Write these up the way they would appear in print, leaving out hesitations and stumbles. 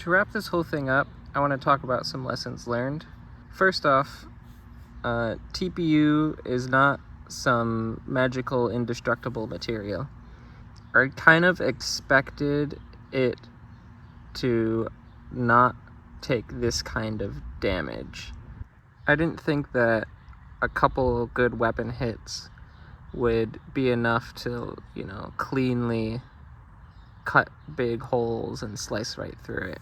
To wrap this whole thing up, I want to talk about some lessons learned. First off, TPU is not some magical indestructible material. I kind of expected it to not take this kind of damage. I didn't think that a couple good weapon hits would be enough to, cleanly cut big holes and slice right through it.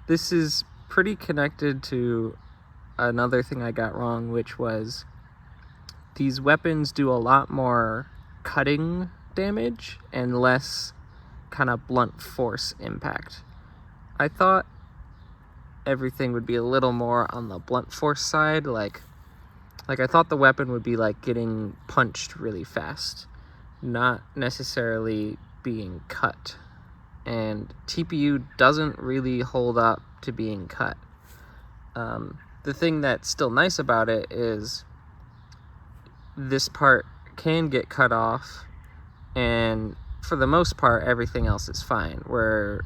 This is pretty connected to another thing I got wrong, which was these weapons do a lot more cutting damage and less kind of blunt force impact. I thought everything would be a little more on the blunt force side, like I thought the weapon would be like getting punched really fast, not necessarily being cut. And TPU doesn't really hold up to being cut. The thing that's still nice about it is this part can get cut off, and for the most part everything else is fine, where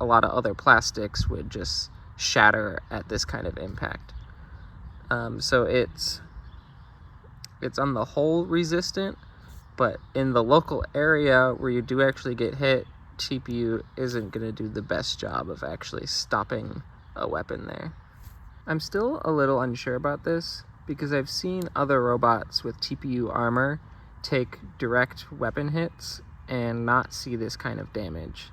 a lot of other plastics would just shatter at this kind of impact. So it's on the whole resistant, but in the local area where you do actually get hit, TPU isn't going to do the best job of actually stopping a weapon there. I'm still a little unsure about this because I've seen other robots with TPU armor take direct weapon hits and not see this kind of damage.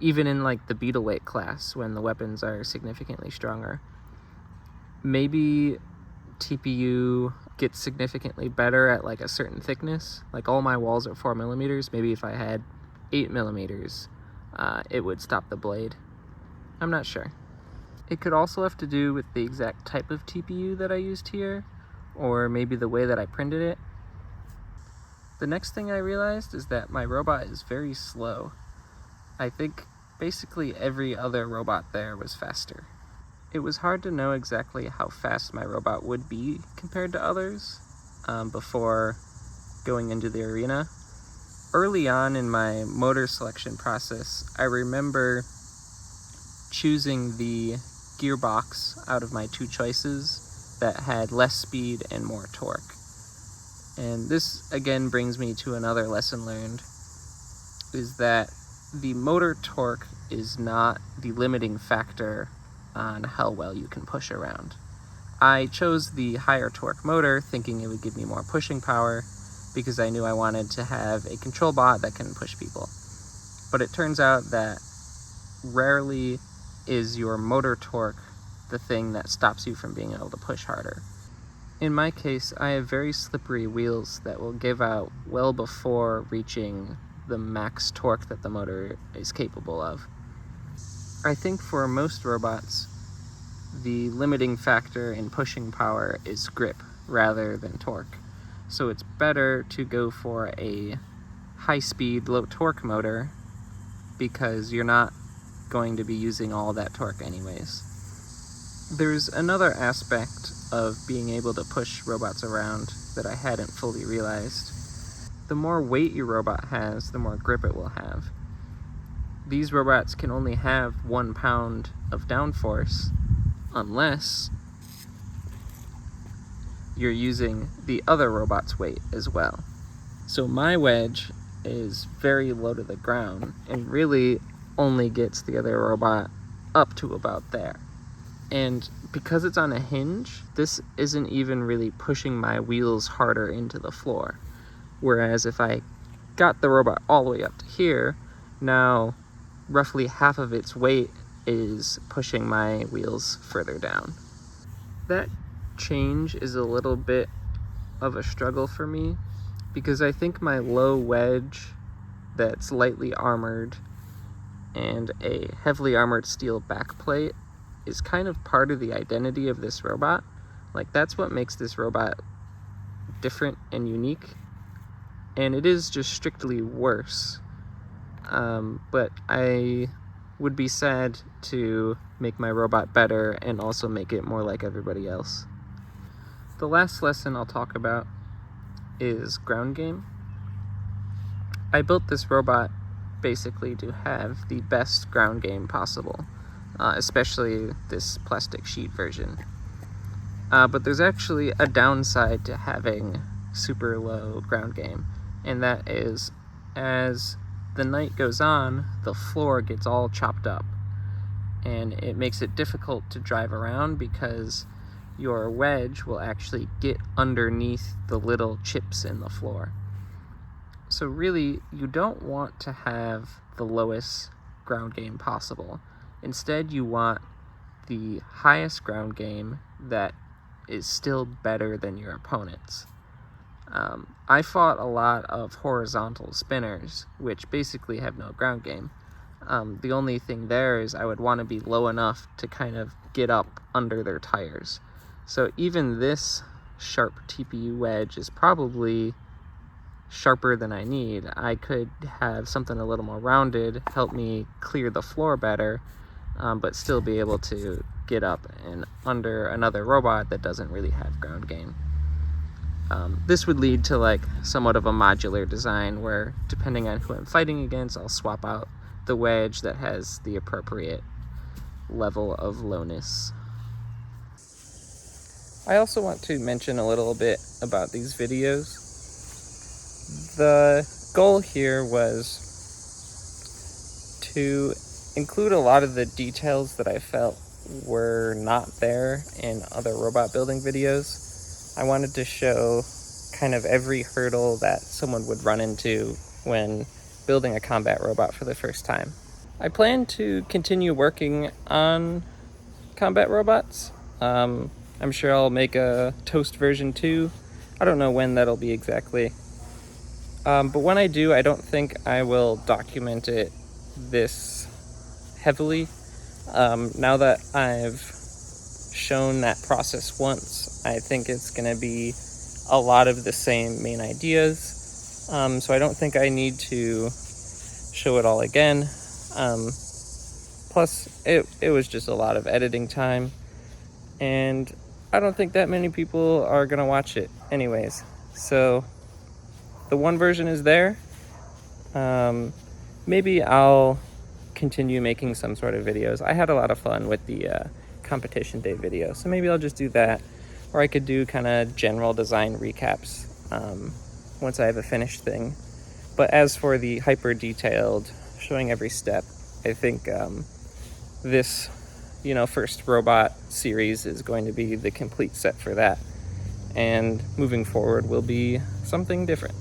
Even in like the beetle weight class when the weapons are significantly stronger. Maybe TPU gets significantly better at like a certain thickness. Like all my walls are 4 millimeters. Maybe if I had 8 millimeters, it would stop the blade. I'm not sure. It could also have to do with the exact type of TPU that I used here, or maybe the way that I printed it. The next thing I realized is that my robot is very slow. I think basically every other robot there was faster. It was hard to know exactly how fast my robot would be compared to others before going into the arena. Early on in my motor selection process, I remember choosing the gearbox out of my two choices that had less speed and more torque. And this again brings me to another lesson learned, is that the motor torque is not the limiting factor on how well you can push around. I chose the higher torque motor thinking it would give me more pushing power because I knew I wanted to have a control bot that can push people. But it turns out that rarely is your motor torque the thing that stops you from being able to push harder. In my case, I have very slippery wheels that will give out well before reaching the max torque that the motor is capable of. I think for most robots, the limiting factor in pushing power is grip rather than torque. So it's better to go for a high-speed, low-torque motor because you're not going to be using all that torque anyways. There's another aspect of being able to push robots around that I hadn't fully realized. The more weight your robot has, the more grip it will have. These robots can only have 1 pound of downforce unless you're using the other robot's weight as well. So my wedge is very low to the ground and really only gets the other robot up to about there. And because it's on a hinge, this isn't even really pushing my wheels harder into the floor. Whereas if I got the robot all the way up to here, now roughly half of its weight is pushing my wheels further down. That change is a little bit of a struggle for me because I think my low wedge that's lightly armored and a heavily armored steel backplate is kind of part of the identity of this robot. Like, that's what makes this robot different and unique. And it is just strictly worse. But I would be sad to make my robot better and also make it more like everybody else. The last lesson I'll talk about is ground game. I built this robot basically to have the best ground game possible, especially this plastic sheet version. But there's actually a downside to having super low ground game, and that is as the night goes on, the floor gets all chopped up, and it makes it difficult to drive around because your wedge will actually get underneath the little chips in the floor. So really, you don't want to have the lowest ground game possible. Instead, you want the highest ground game that is still better than your opponent's. I fought a lot of horizontal spinners, which basically have no ground game. The only thing there is I would want to be low enough to kind of get up under their tires. So even this sharp TPU wedge is probably sharper than I need. I could have something a little more rounded, help me clear the floor better, but still be able to get up and under another robot that doesn't really have ground game. This would lead to like somewhat of a modular design where, depending on who I'm fighting against, I'll swap out the wedge that has the appropriate level of lowness. I also want to mention a little bit about these videos. The goal here was to include a lot of the details that I felt were not there in other robot building videos. I wanted to show kind of every hurdle that someone would run into when building a combat robot for the first time. I plan to continue working on combat robots. I'm sure I'll make a Toast version 2. I don't know when that'll be exactly. But when I do, I don't think I will document it this heavily. Now that I've shown that process once, I think it's going to be a lot of the same main ideas. So I don't think I need to show it all again. Plus, it was just a lot of editing time, and I don't think that many people are going to watch it anyways. So the one version is there. Maybe I'll continue making some sort of videos. I had a lot of fun with the competition day video, so maybe I'll just do that, or I could do kind of general design recaps once I have a finished thing. But as for the hyper detailed, showing every step, I think this first robot series is going to be the complete set for that, and moving forward will be something different.